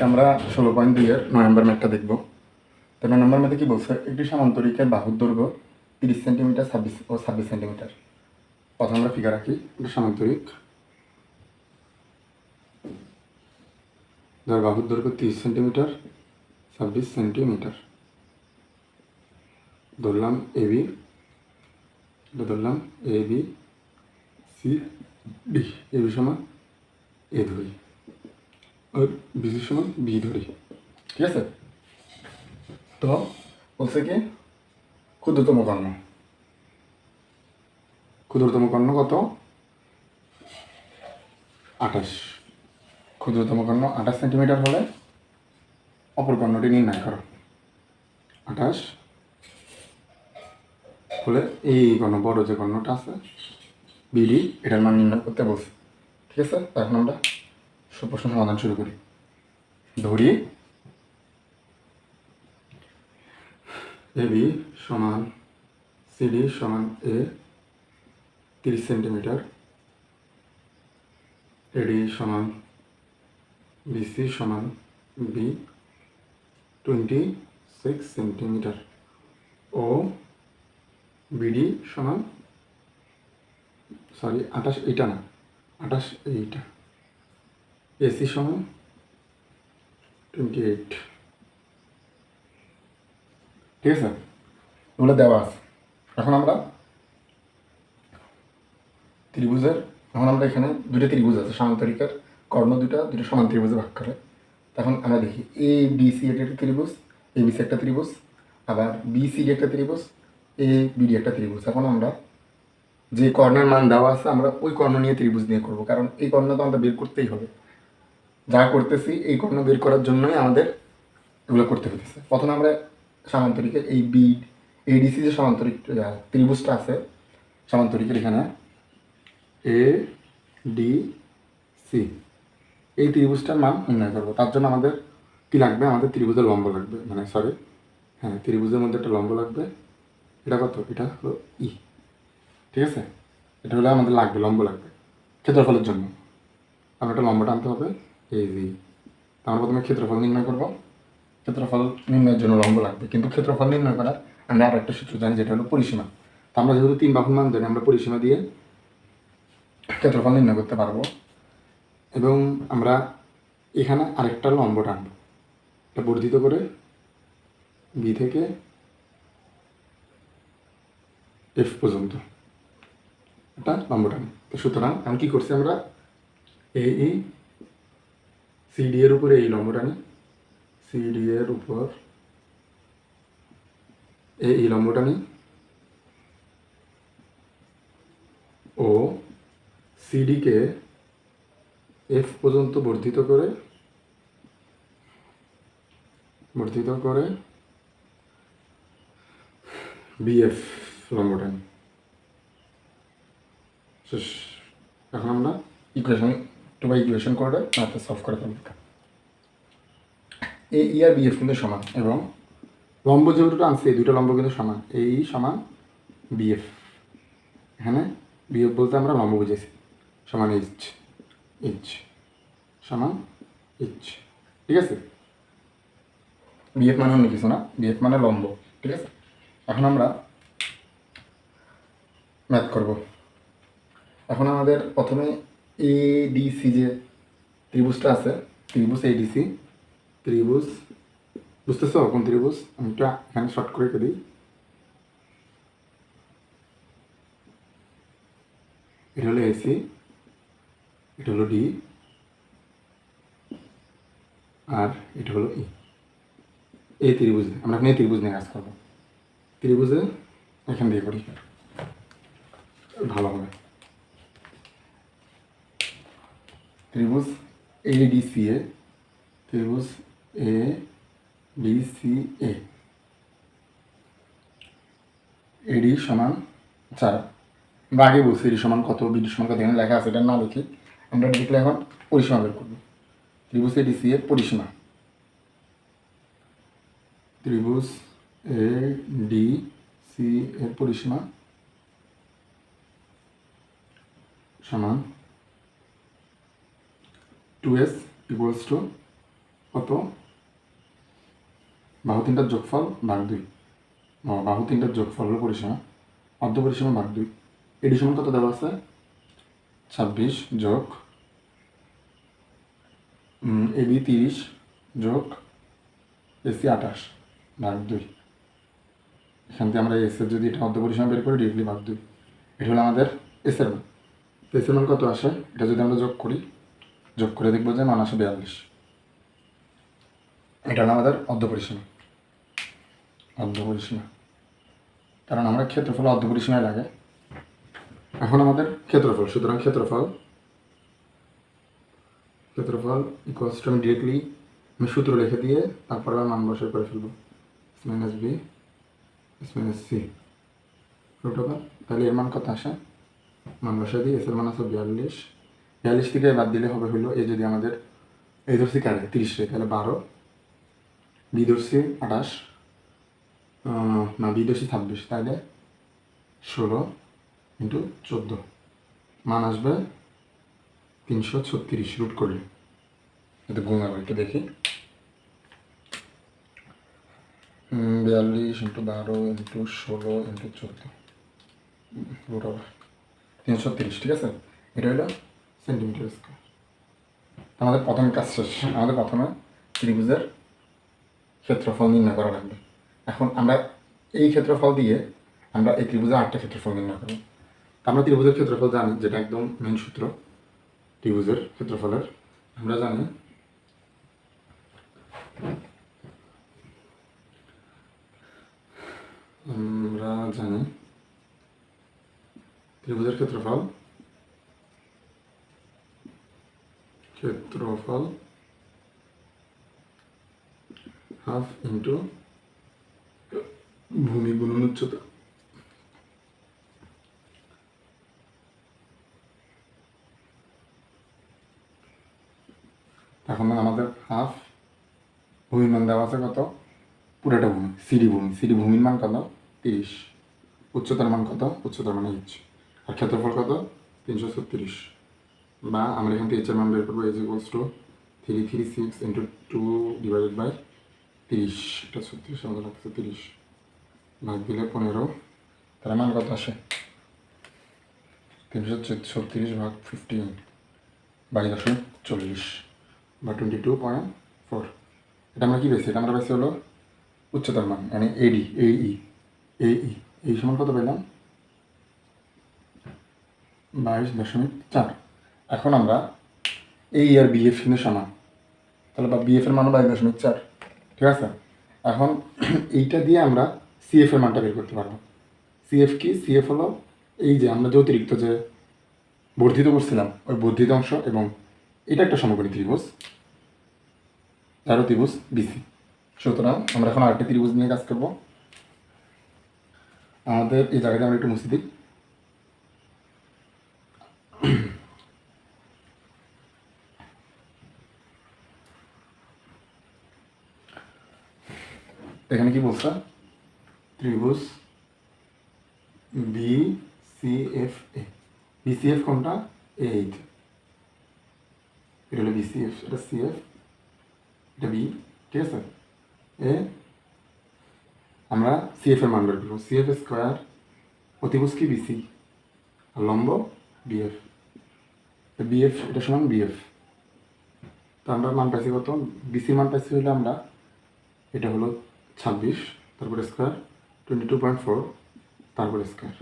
আজকে আমরা 16.2-এর 9 নম্বর ম্যাথটা দেখব। তো 9 নম্বর ম্যাথে কি বলছে, একটি সমান্তরিকের বাহুর দৈর্ঘ্য 30 সেন্টিমিটার 26 সেন্টিমিটার। প্রথমে আমরা ফিগার রাখি। এটা সমান্তরিক, যার বাহুর দৈর্ঘ্য 30 সেন্টিমিটার 26 সেন্টিমিটার। ধরলাম এবি, এটা ধরলাম এবি সি ডি, এবি সমান এ ধরি আর বিসি সমান বি ধরি, ঠিক আছে? তো বলছে কি ক্ষুদ্রতম কর্ণ, ক্ষুদ্রতম কর্ণ কত? 28। ক্ষুদ্রতম কর্ণ 28 সেন্টিমিটার হলে অপর কর্ণটি নির্ণয় করো। 28 হলে এই কর্ণ, বড় যে কর্ণটা আছে বিডি, এটার মান নির্ণয় করতে বলছে, ঠিক আছে? এখন আমরা প্রশ্ন সমাধান শুরু করি। ধরি এবি সমান সিডি সমান এ 30 সেন্টিমিটার, এডি সমান বিসি সমান বি 26 সেন্টিমিটার ও বিডি সমান 28, এইটা না 28, এইটা এসি সমান 28, ঠিক আছে? এগুলো দেওয়া আছে। এখন আমরা ত্রিভুজের, এখন আমরা এখানে দুটো ত্রিভুজ আছে, সমান্তরিকের কর্ণ দুটো সমান ত্রিভুজে ভাগ করে। তখন আমরা দেখি এ বি সি এটা একটা ত্রিভুজ, এ বি সি একটা ত্রিভুজ, আবার বি সি ডি একটা ত্রিভুজ, এ বি ডি একটা ত্রিভুজ। এখন আমরা যে কর্ণের মান দেওয়া আছে আমরা ওই কর্ণ নিয়ে ত্রিভুজ নিয়ে করবো, কারণ এই কর্ণ তো আমাদের বের করতেই হবে। যা করতেছি এই কর্ণ বের করার জন্যই আমাদের এগুলো করতে হতেছে। প্রথমে আমরা সমান্তরিকের এই বি এডিসি যে সমান্তরিক ত্রিভুজটা আছে সমান্তরিকের, এখানে এ ডি সি, এই ত্রিভুজটার মান নির্ণয় করবো। তার জন্য আমাদের কি লাগবে? আমাদের ত্রিভুজের লম্ব লাগবে, ত্রিভুজের মধ্যে একটা লম্ব লাগবে। এটা কত? এটা হলো ই, ঠিক আছে? এটা হলে আমাদের লাগবে, লম্ব লাগবে ক্ষেত্রফলের জন্য। আমরা একটা লম্বটা আনতে হবে এই জি। আমরা প্রথমে ক্ষেত্রফল নির্ণয় করবো। ক্ষেত্রফল নির্ণয়ের জন্য লম্ব লাগবে, কিন্তু ক্ষেত্রফল নির্ণয় করার আমরা আর একটা সূত্র জানি, যেটা হলো পরিসীমা। তো আমরা যেহেতু 3 বাহুর মান জানি, আমরা পরিসীমা দিয়ে ক্ষেত্রফল নির্ণয় করতে পারবো। এবং আমরা এখানে আরেকটা লম্ব টানবো, এটা বর্ধিত করে বি থেকে এফ পর্যন্ত একটা লম্ব টানি। তো সুতরাং আমি কী করছি, আমরা এই সিডি এর উপরে এই লম্ব টানি, সিডি এর উপর এই লম্ব টানি ও সিডিকে এফ পর্যন্ত বর্ধিত করে বিএফ লম্ব টানি। শেষ। এখন আমরা ইকুয়েশন ইকুয়েশন করে ম্যাথটা সলভ করে ফেলব। এ ই আর বিএফ কিন্তু সমান, এবং লম্ব যে দুটো আনছে এই দুটো লম্ব কিন্তু সমান। এই সমান বিএফ, এখানে বিএফ বলতে আমরা লম্ব বুঝেছি, সমান এইচ সমান এইচ, ঠিক আছে? বিএফ মানে অন্য কিছু না, বিএফ মানে লম্ব, ঠিক আছে? এখন আমরা ম্যাথ করব। এখন আমাদের প্রথমে এডিসি যে ত্রিভুজটা আছে, ত্রিভুজ এডিসি ত্রিভুজ, বুঝতেছ কোন ত্রিভুজ? আমি একটা এখানে শর্ট করে রেখে দিই। এটা হলো এসি, এটা হলো ডি, আর এটা হলো ই। এই ত্রিভুজে আমরা এখন এই ত্রিভুজ নিয়ে কাজ করবো। ত্রিভুজে এখান দিয়ে করি ভালো হবে। ত্রিভুজ এডিসিএ, ত্রিভুজ এ ডি সি এ, এডি সমান 4। আমরা আগে বলছি এডি সমান কত, বিডি সমান কত, এখানে লেখা আছে, এটা না লিখি আমরা দেখলে এখন পরিসীমা বের করবো। ত্রিভুজ এডিসি এর পরিসীমা, ত্রিভুজ এ ডি সি এর পরিসীমা সমান 2s ইকুয়ালস টু কত, বাহু তিনটার যোগফল ভাগ 2, বাহু তিনটার যোগফল হলো পরিসীমা, অর্ধ পরিসীমা ভাগ 2, এডি সমান কত দেওয়া আছে 26 যোগ এবি 30 যোগ এসি 28 ভাগ 2। এখান থেকে আমরা এসের যদি এটা অর্ধ পরিসীমা বের করি ডিগ্রি ভাগ 2, এটা হলো আমাদের এসের মান। এসের মান কত আসে, এটা যদি আমরা যোগ করি, যোগ করে দেখবো যে মান আসে 42। এটা হলো আমাদের অর্ধ পরিসীমা, অর্ধ পরিসীমা, কারণ আমরা ক্ষেত্রফল অর্ধ পরিসীমায় লাগে। এখন আমাদের ক্ষেত্রফল, সুতরাং ক্ষেত্রফল ইকুয়ালস টু, আমি ডিরেক্টলি আমি সূত্র লিখে দিয়ে তারপর মান বসাই করে ফেলবো, s minus b s minus c root over, তাহলে এর মান কত আসে, মান বসাই দিই, এসের মান আছে 42, 42 থেকে বাদ দিলে হবে হলো, এই যদি আমাদের এই ধরছি কারে 30 রে, তাহলে 12, বি ধরছি 28, না বি ধরছি 26, তাহলে 16 ইন্টু 14, মান আসবে 336 রুট করলে। এটা গুণ হবে, একটু দেখি, 42 ইন্টু 12 ইন্টু 16 ইন্টু 14 রুট হবে 336, ঠিক আছে। এটা হলো সেন্টিমিটার স্কোয়ার। আমাদের প্রথম কাজ শেষ, আমাদের প্রথমে ত্রিভুজের ক্ষেত্রফল নির্ণয় করা লাগবে। এখন আমরা এই ক্ষেত্রফল দিয়ে আমরা এই ত্রিভুজের 8টা ক্ষেত্রফল নির্ণয় করব। আমরা ত্রিভুজের ক্ষেত্রফল জানি, যেটা একদম মেন সূত্র ত্রিভুজের ক্ষেত্রফলের, আমরা জানি ত্রিভুজের ক্ষেত্রফল হাফ ইন্টু ভূমি গুণন উচ্চতা। এখন আমাদের হাফ ভূমির মান দেওয়া আছে কত, পুরোটা ভূমি, সিডি ভূমির মান কত 30, উচ্চতার মান কত, উচ্চতার মান এইচ, আর ক্ষেত্রফল কত 336, বা আমরা এখান থেকে এইচের মান বের করবো, h equals to 336 into 2 divided by 30, এটা 36 আমাদের লাগছে 30, ভাগ দিলে 15, তার মান কত আসে 336 ভাগ 15 22.40 বা 22.4। এটা আমরা কী পেয়েছি, এটা আমরা পেয়েছি হলো উচ্চতার মান, মানে এডি এই সমান কত পেলাম 22.4। এখন আমরা এই আর বিএফ কিন্তু সমান, তাহলে বা বিএফ এর মানও 22.4, ঠিক আছে। এখন এইটা দিয়ে আমরা সিএফ এর মানটা বের করতে পারবো। সিএফ কি, সিএফ হলো এই যে আমরা যে অতিরিক্ত যে বর্ধিত করছিলাম ওই বর্ধিত অংশ, এবং এটা একটা সমকোণী ত্রিভুজ, তারও ত্রিভুজ বিসি। সুতরাং আমরা এখন আরেকটা ত্রিভুজ নিয়ে কাজ করব। আমাদের এই জায়গাতে আমরা একটু মুছে দিই, এখানে কি বলছে, ত্রিভুজ বিসিএফ বিসিএফ কোনটা, এইট, এটা হলো বিসিএফ, এটা সিএফ, এটা বি, ঠিক আছে। এ আমরা সিএফ এর মান বের করবো, সিএফ স্কোয়ার, অতিভুজ কি বিসি, আর লম্ব বিএফ, বিএফ এটা সমান বিএফ। তো আমরা মান পাইছি কত, বিসির মান পাইছি হলো আমরা, এটা হলো 26, তারপরে স্কোয়ার 22.4, তারপরে স্কোয়ার,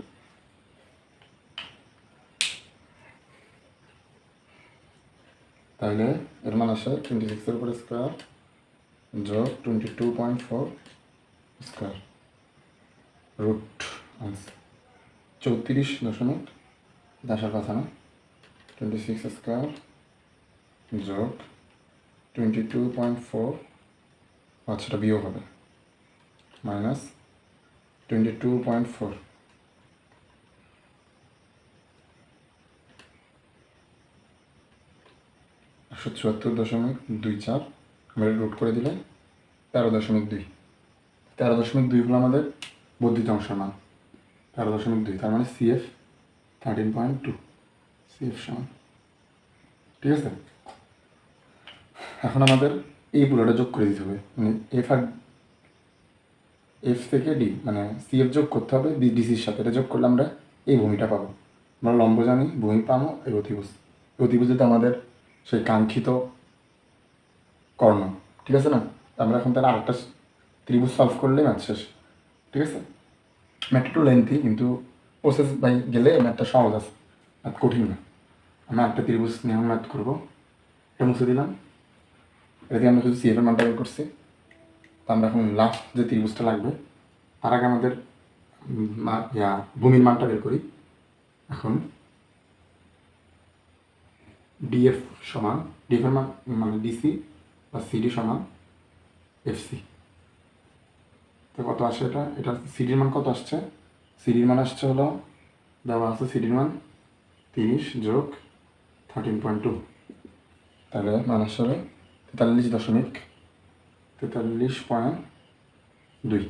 তাহলে এর মান আসে 26-এর উপরে স্কোয়ার যোগ 22.4 স্কোয়ার রুট 34 আসার কথা না, 26 স্কোয়ার যোগ 22.4, আচ্ছা বিয়োগ হবে মাইনাস 22.4, একশো 74.24, আমরা রুট করে দিলে 13.2, 13.2 হলো আমাদের বর্ধিত অংশের মান, 13.2, তার মানে সিএফ 13.2, সিএফ সমান, ঠিক আছে। এখন আমাদের এই পুরোটা যোগ করে দিতে হবে, মানে এফ থেকে ডি, মানে সিএফ যোগ করতে হবে ডিসির সাথে, এটা যোগ করলে আমরা এই ভূমিটা পাবো। আমরা লম্ব জানি, ভূমি পাবো, এই অতিভুজ। অতিভুজে আমাদের সেই কাঙ্ক্ষিত কর্ণ, ঠিক আছে না? আমরা এখন তাহলে আরেকটা ত্রিভুজ সলভ করলে ম্যাথ শেষ, ঠিক আছে? ম্যাথ একটু লেন্থি, কিন্তু প্রসেস বাই গেলে ম্যাথটা সহজ আছে, ম্যাথ কঠিন না। আমরা একটা ত্রিভুজ নিয়ে ম্যাথ করবো, এটা মুছে দিলাম। এটাকে আমরা শুধু সিএফের মানটা বের করছি। তো আমরা এখন লাস্ট যে ত্রিভুজটা লাগবে তার আগে আমাদের ভূমির মানটা বের করি। এখন ডিএফ সমান, ডিএফের মান মানে ডিসি বা সিডি সমান এফসি। তো কত আসে এটা? এটা সিডির মান কত আসছে? সিডির মান আসছে হলো, দেওয়া আছে সিডির মান 30 যোগ 13.2, তাহলে মান আসলে 43.2।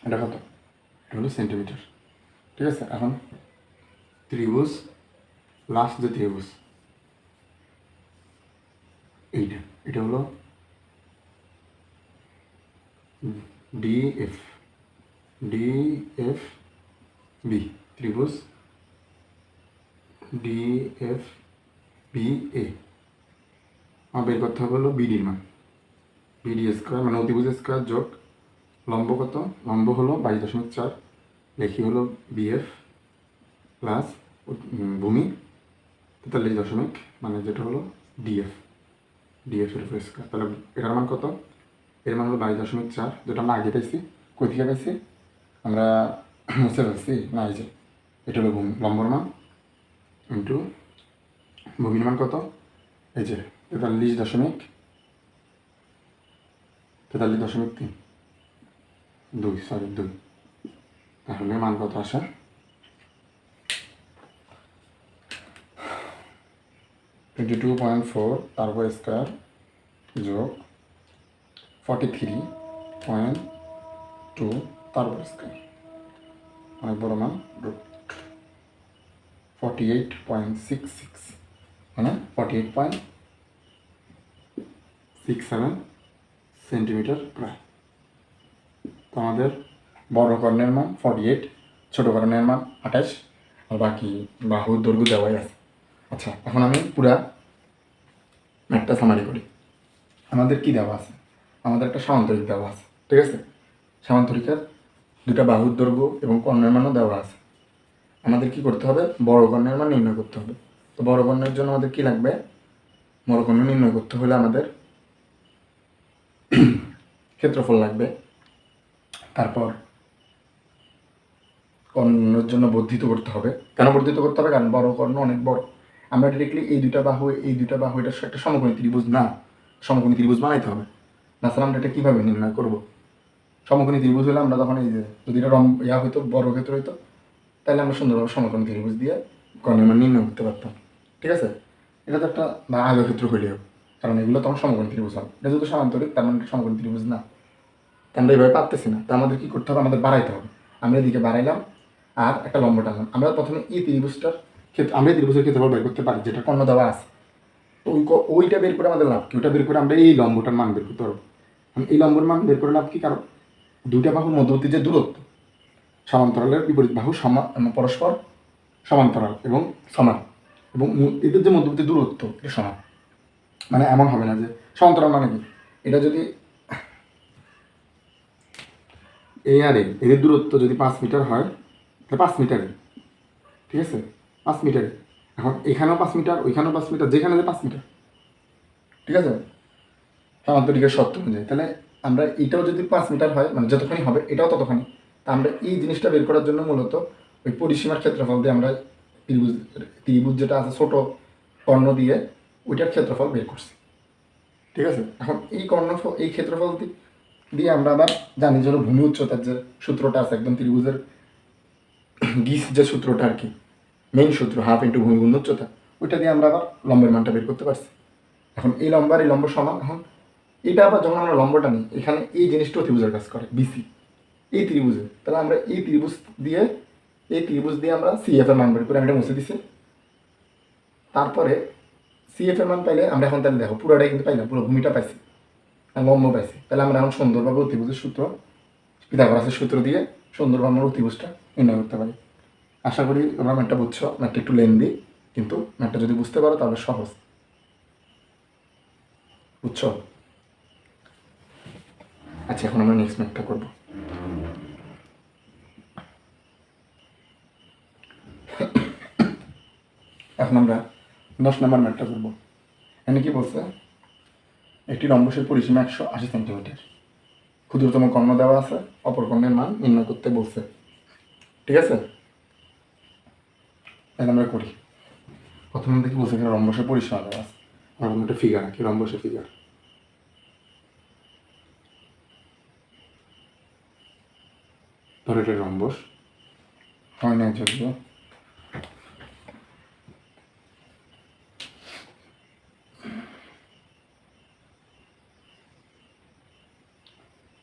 এটা কত? এটা হলো সেন্টিমিটার, ঠিক আছে? এখন ত্রিভুজ, লাস্ট যে ত্রিভুজ এইটা, এটা হলো ডিএফ, ডিএফ বি, ত্রিভুজ ডিএফ বি এ। আমার বের করতে হবে হলো বিডির মান, বিডি স্কোয়ার মানে অতিভুজ স্কোয়ার যোগ লম্ব কত? লম্ব হলো 22.4, লেখি হলো বিএফ প্লাস ভূমি 43 মানে যেটা হলো ডিএফ, ডিএফ এর উপর স্কোয়ার। তাহলে এটার মান কত? এর মান হলো 22.4, যেটা আমরা আগে পাইছি। কই থেকে পাইছি? আমরা মুছে ফেলছি না, এই যে এটা হলো লম্বর মান ইন্টু ভূমির মান কত? এই যে 43.2, তাহলে মান কত আসে? 22.4 তারপর স্কোয়ার যোগ 43.2 তারপর স্কোয়ার, অনেক বড় মান, 48.66 মানে 48.67 সেন্টিমিটার প্রায়। তো আমাদের বড় কর্ণের মান 48, ছোটো কর্ণের মান 28, আর বাকি বাহুর দৈর্ঘ্য দেওয়াই আছে। আচ্ছা, এখন আমি পুরা ম্যাথটা সামারি করি। আমাদের কি দেওয়া আছে? আমাদের একটা সামান্তরিক দেওয়া আছে, ঠিক আছে? সামান্তরিকের দুটা বাহুর দৈর্ঘ্য এবং কর্ণের মানও দেওয়া আছে। আমাদের কি করতে হবে? বড় কর্ণের মান নির্ণয় করতে হবে। তো বড় কর্ণের জন্য আমাদের কি লাগবে? বড় কর্ণ নির্ণয় করতে হলে আমাদের ক্ষেত্রফল লাগবে। তারপর কর্ণের জন্য বর্ধিত করতে হবে। কেন বর্ধিত করতে হবে? কারণ বড় কর্ণ অনেক বড়। আমরা ডিরেক্টলি এই দুটা বাহু এটা একটা সমকোণী ত্রিভুজ না, সমকোণী ত্রিভুজ বানাইতে হবে। তাছাড়া আমরা এটা কীভাবে নির্ণয় করবো? সমকোণী ত্রিভুজ হলে আমরা তখন এই যে যদি এটা হইতো, বড় ক্ষেত্র হইতো, তাহলে আমরা সুন্দরভাবে সমকোণী ত্রিভুজ দিয়ে কর্ণের মান নির্ণয় করতে পারতাম, ঠিক আছে? এটা তো একটা বা আয়তক্ষেত্র হইলেও, কারণ এগুলো তখন সমকোণী ত্রিভুজ হবে। এটা যেহেতু সামান্তরিক, তার মানে সমকোণী ত্রিভুজ না। তা আমরা এইভাবে পারতেছি না, তা আমাদের কী করতে হবে? আমাদের বাড়াইতে হবে। আমরা এদিকে বাড়াইলাম আর একটা লম্ব টানলাম। আমরা প্রথমে এই ত্রিভুজটার আমরা এই ত্রিভুজের ক্ষেত্রফল বের করতে পারি, যেটা কর্ণ দেওয়া আছে। তো ওইটা বের করে আমাদের লাভ কি? ওইটা বের করে আমরা এই লম্বটার মান বের করতে পারবো। এই লম্বর মান বের করে লাভ কি? কারণ দুইটা বাহুর মধ্যবর্তী যে দূরত্ব, সমান্তরালের বিপরীত বাহু পরস্পর সমান্তরাল এবং সমান, এবং এদের যে মধ্যবর্তী দূরত্ব এটা সমান। মানে এমন হবে না যে সমান্তরাল মানে কি, এটা যদি এই আর এদের দূরত্ব যদি 5 মিটার হয়, তাহলে 5 মিটারে, ঠিক আছে? 5 মিটারে। এখন এখানেও 5 মিটার, ওইখানেও 5 মিটার, যেখানে যে 5 মিটার, ঠিক আছে? সমান্তরিকের শর্ত অনুযায়ী। তাহলে আমরা এটাও যদি 5 মিটার হয়, মানে যতখানি হবে এটাও ততখানি। তা আমরা এই জিনিসটা বের করার জন্য মূলত ওই পরিসীমার ক্ষেত্রফল দিয়ে আমরা ত্রিভুজ যেটা আছে ছোট কর্ণ দিয়ে ওইটার ক্ষেত্রফল বের করছি, ঠিক আছে? এখন এই ক্ষেত্রফল দিয়ে আমরা আবার জানি যে ভূমি উচ্চতার যে সূত্রটা আছে একদম ত্রিভুজের গিস যে সূত্রটা আর কি, মেইন সূত্র, হাফ ইন্টু ভূমি গুণ উচ্চতা, ওইটা দিয়ে আমরা আবার লম্বের মানটা বের করতে পারছি। এখন এই লম্ব সমান। এখন এটা আবার যখন আমরা লম্বটা নিই, এখানে এই জিনিসটা ত্রিভুজের কাজ করে, বিসি এই ত্রিভুজে। তাহলে আমরা এই ত্রিভুজ দিয়ে আমরা সিএফ এর মান বের করে আমি এটা মুছে দিছি। তারপরে সিএফ এর মান পাইলে আমরা এখন তাহলে দেখো পুরোটাই কিন্তু পাইলাম, পুরো ভূমিটা পাইছি। আর লম্ব পাইছি, তাহলে আমরা এখন সুন্দরভাবে অতিভুজের সূত্র, পিথাগোরাসের সূত্র দিয়ে সুন্দরভাবে আমরা অতিভুজটা নির্ণয় করতে পারি। আশা করি তোমরা ম্যাথটা বুঝছো। ম্যাথটা একটু লেন্দি, কিন্তু ম্যাথটা যদি বুঝতে পারো তাহলে সহজ। বুঝছো? আচ্ছা, এখন আমরা নেক্সট ম্যাথটা করবো। এখন আমরা 10 নম্বর ম্যাথটা করবো। এখানে কি বলছে, একটি রম্বসের পরিসীমা 180 সেন্টিমিটার, ক্ষুদ্রতম কর্ণ দেওয়া আছে, অপর কর্ণের মান নির্ণয় করতে বলছে। ঠিক আছে, তাহলে আমরা করি। প্রথমে দেখি বলছে এখানে রম্বসের পরিসীমা দেওয়া আছে। আমরা একটা ফিগার আঁকি, রম্বসের ফিগার। ধরো এটা রম্বস, হয় না যদিও।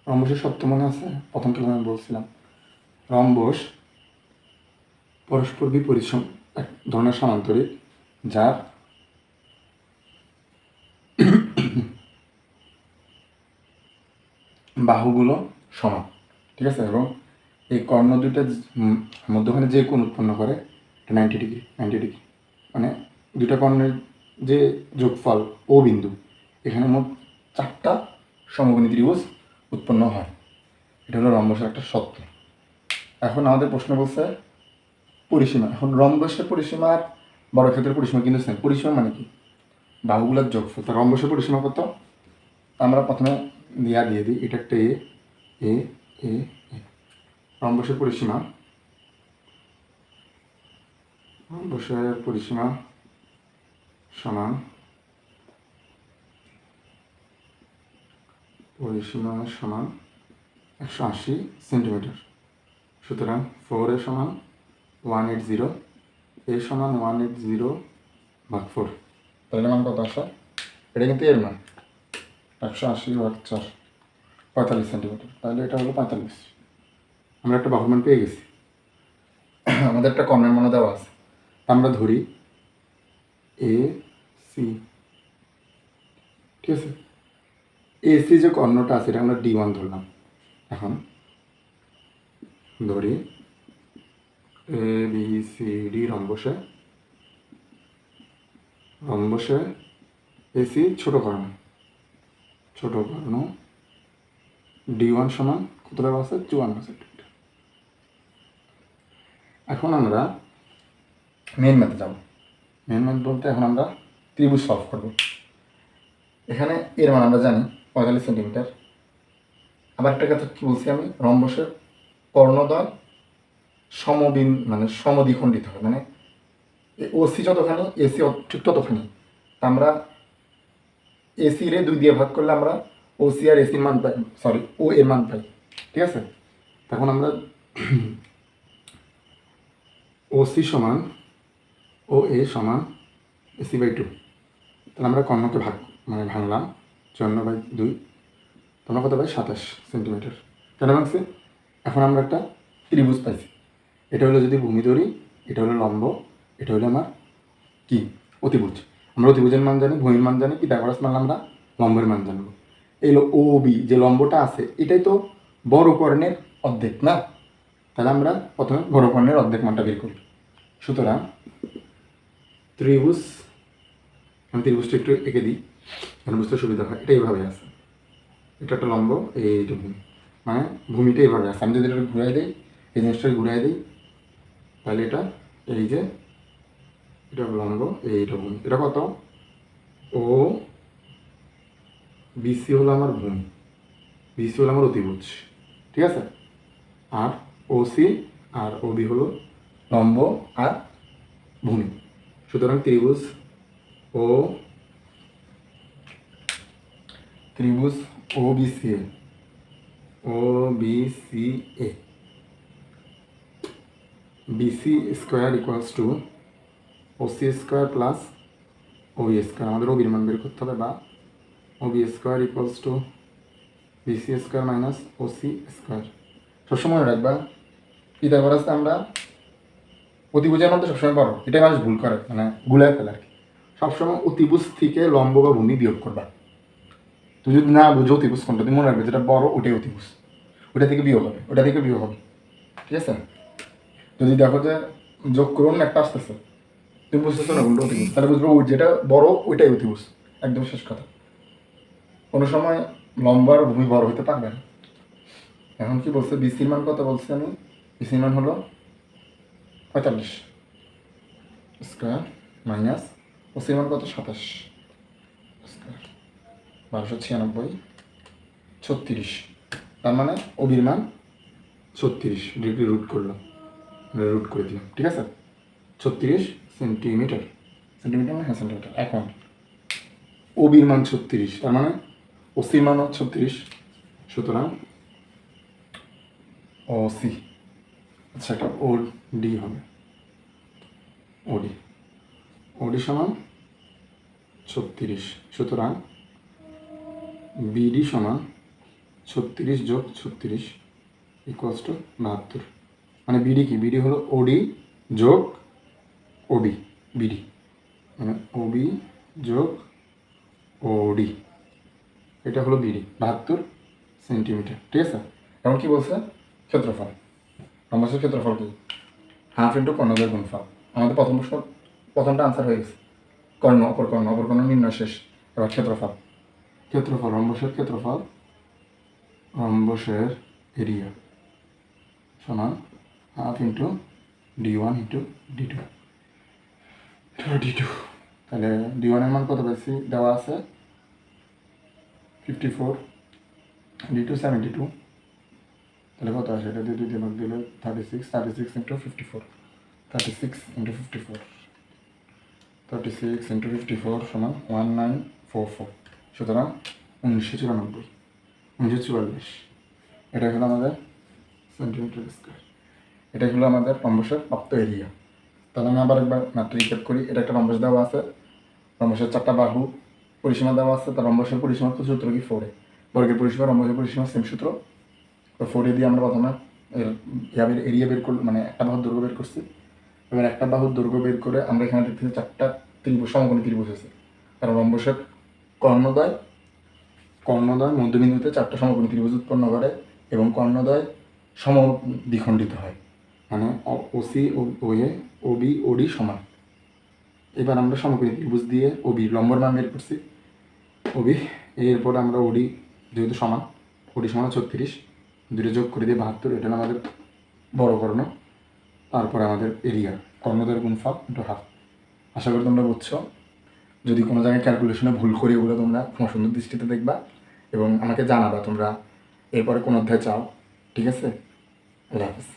রম্বসের সত্য মনে আছে? প্রথম ক্লাসে আমি বলছিলাম রম্বস পরস্পর বিপরীত এক ধরনের সমান্তরিক, যার বাহুগুলো সমান। ঠিক আছে, এবং এই কর্ণ দুইটা মধ্যখানে যে কোণ উৎপন্ন করে এটা 90 ডিগ্রি। 90 ডিগ্রি মানে দুইটা কর্ণের যে যোগফল ও বিন্দু, এখানে মোট 4টা সমকোণী ত্রিভুজ উৎপন্ন হয়। এটা হলো রম্বসের একটা সত্য। এখন আমাদের প্রশ্ন বলছে পরিসীমা। এখন রম্বসের পরিসীমা আর বর্গক্ষেত্রের পরিসীমা কিন্তু সেম। পরিসীমা মানে কি? বাহুগুলোর যোগফল। তা রম্বসের পরিসীমা কত? আমরা প্রথমে দিয়ে দিই, এটা একটা এ এ এ এ। রম্বসের পরিসীমা সমান পরিসীমা সমান 180 সেন্টিমিটার। সুতরাং 4 এ সমান 180, এ সমান 180/4। তাহলে মান কত আসা? এটা কিন্তু এর মান 180/4, 45 সেন্টিমিটার। তাহলে এটা হলো 45। আমরা একটা বাহুর মান পেয়ে গেছি। আমাদের একটা কর্ণের মানও দেওয়া আছে। আমরা ধরি এ সি। ঠিক আছে, এ সি যে কর্ণটা আছে এটা আমরা D1 ধরলাম। এখন ধরি A B C D রম্বসে AC ছোট কর্ণ D1 সমান কত দেওয়া আছে? 54 সেন্টিমিটার। এখন আমরা মেন ম্যাথে যাব। মেন ম্যাথ বলতে এখন আমরা ত্রিভুজ সলভ করব। এখানে এর মান আমরা জানি 45 সেন্টিমিটার। আবার একটা কথা কি বলছি আমি, রম্বসের কর্ণদ্বয় সমদ্বিখণ্ডিত হয়, মানে ওসি যতখানি এসি ঠিক ততখানি। আমরা এসি রে 2 দিয়ে ভাগ করলে আমরা ওসি আর এসির মান পাই, ও এর মান পাই। ঠিক আছে, তখন আমরা ওসি সমান ও এ সমান AC/2। তাহলে আমরা কর্ণকে ভাঙলাম 54/2। তোমরা কত পাই? 27 সেন্টিমিটার। কেন ভাঙছি? এখন আমরা একটা ত্রিভুজ পাইছি। এটা হলো যদি ভূমি ধরি, এটা হলো লম্ব, এটা হলো আমার কি? অতিভুজ। আমরা অতিভুজের মান জানি, ভূমির মান জানি, পিথাগোরাস মান আমরা লম্বের মান জানবো। এই ও বি যে লম্বটা আছে এটাই তো বড় কর্ণের অর্ধেক না? তাহলে আমরা প্রথমে বড় কর্ণের অর্ধেক মানটা বের করি। সুতরাং আমি ত্রিভুজটা একটু এঁকে দিই, যেন বুঝতে সুবিধা হয়। এটা এইভাবে আছে, এটা একটা লম্ব, এইটা ভূমি, মানে ভূমিটা এইভাবে আছে। আমি যদি এটা ঘুরাই দিই, এই জিনিসটাকে ঘুরাই দিই, তাহলে এটা এই যে এটা লম্ব, এইটা ভূমি। এটা কত? ও বিসি হলো আমার ভূমি, বিসি হলো আমার অতিভুজ। ঠিক আছে, আর ওসি আর ওবি হলো লম্ব আর ভূমি। সুতরাং ত্রিভুজ ও বিসি এ BC square equals to OC square plus OB square. আমাদের ওবির মান বের করতে হবে, বা OB square equals to BC square minus OC square. সবসময় রাখবা পিথাগোরাস আমরা অতিভুজের মধ্যে সবসময় বড়, এটাই মানুষ ভুল করে, মানে গুলায় ফেলে আর কি। সবসময় অতিভুজ থেকে লম্ব বা ভূমি বিয়োগ করবা। তুমি যদি না বুঝো অতিভুজ কোনটা, তুমি মনে রাখবে যেটা বড় ওটাই অতিভুজ, ওটা থেকে বিয়োগ হবে, ওটা থেকে বিয়োগ হবে, ঠিক আছে? যদি দেখো যে যোগ করুন একটা আসতেছে, তুমি বুঝতেছো না কোনটা অতিভুজ, তাহলে বুঝবো ওই যেটা বড় ওইটাই অতিভুজ, একদম শেষ কথা। কোনো সময় লম্বার ভূমি বড় হতে পারবে না। এখন কি বলছে, বিসির মান কত বলছি আমি? বিসির মান হলো 45 স্কোয়ার মাইনাস ওসির মান কত? 27 স্কোয়ার 1296 36। তার মানে ওবির মান 36 ডিগ্রি রুট করলাম, রুট করে দিলাম, ঠিক আছে? 36 সেন্টিমিটার, সেন্টিমিটার না, হ্যাঁ সেন্টিমিটার। এখন ওবির মান 36, তার মানে ওসির মান 36, সুতরাং ওসি, আচ্ছা এটা ও ডি হবে, ওডি, ওডি সমান 36, সুতরাং বিডি সমান 36 যোগ 36 ইকুয়ালস টু 72। মানে বিডি কি? বিডি হলো ওডি যোগ ওবি, বিডি মানে ওবি যোগ ওডি, এটা হলো বিডি 72 সেন্টিমিটার, ঠিক আছে? এখন কি বলছে? ক্ষেত্রফল, রম্বসের ক্ষেত্রফল কি? হাফ ইন্টু কর্ণদের গুণফল। আমাদের প্রথম প্রশ্ন প্রথমটা আনসার হয়ে গেছে, কর্ণ অপর কর্ণ, অপর কর্ণ নির্ণয় শেষ। এবার ক্ষেত্রফল, ক্ষেত্রফল রম্বসের ক্ষেত্রফল, রম্বসের এরিয়া সমান half into D1 into D2, D2। তাহলে D1 এর মান কত বেশি দেওয়া আছে? 54, D2 72, তাহলে কত আসে? এটা দিয়ে 2 দিয়ে ভাগ দিলে 36, 36 ইন্টু 54, 36 ইন্টু 54, 36 ইন্টু 54 সমান 1944, সুতরাং 1994, 1944। এটা হলো আমাদের সেন্টিমিটার স্কোয়ার, এটা হলো আমাদের রম্বসের প্রাপ্ত এরিয়া। তাহলে আমি আবার একবার ম্যাথটা রিক্যাপ করি। এটা একটা রম্বস দেওয়া আছে, রম্বসের 4টা বাহু, পরিসীমা দেওয়া আছে। তার রম্বসের পরিসীমা সূত্র কি? 4 বর্গের পরিসীমা, রম্বসের পরিসীমা সেম সূত্র। তো 4 দিয়ে আমরা প্রথমে এরিয়া বের করলাম, মানে একটা বাহুর দৈর্ঘ্য বের করছি। এবার একটা বাহুর দৈর্ঘ্য বের করে আমরা এখানে দেখতেছি 4টা ত্রিভুজ, সমকোণী ত্রিভুজ আছে। কারণ রম্বসের কর্ণদ্বয় মধ্যবিন্দুতে 4টা সমকোণী ত্রিভুজ উৎপন্ন করে এবং কর্ণদ্বয় সমদ্বিখণ্ডিত হয়, মানে ওসি ওএ ওবি ওডি সমান। এবার আমরা সমকোণী ত্রিভুজ দিয়ে ওবি লম্বর মান বের করছি, ওবি, এরপরে আমরা ওডি যেহেতু সমান, ওডি সমান 36, দুটো যোগ করে দিয়ে 72, এটা আমাদের বড় কর্ণ। তারপরে আমাদের এরিয়া, কর্ণদ্বয়ের গুণফল ইন্টু হাফ। আশা করি তোমরা বুঝছো। যদি কোনো জায়গায় ক্যালকুলেশনে ভুল করি ওগুলো তোমরা সুন্দর দৃষ্টিতে দেখবা এবং আমাকে জানাবা তোমরা এরপরে কোন অধ্যায় চাও, ঠিক আছে? আল্লাহ হাফিজ।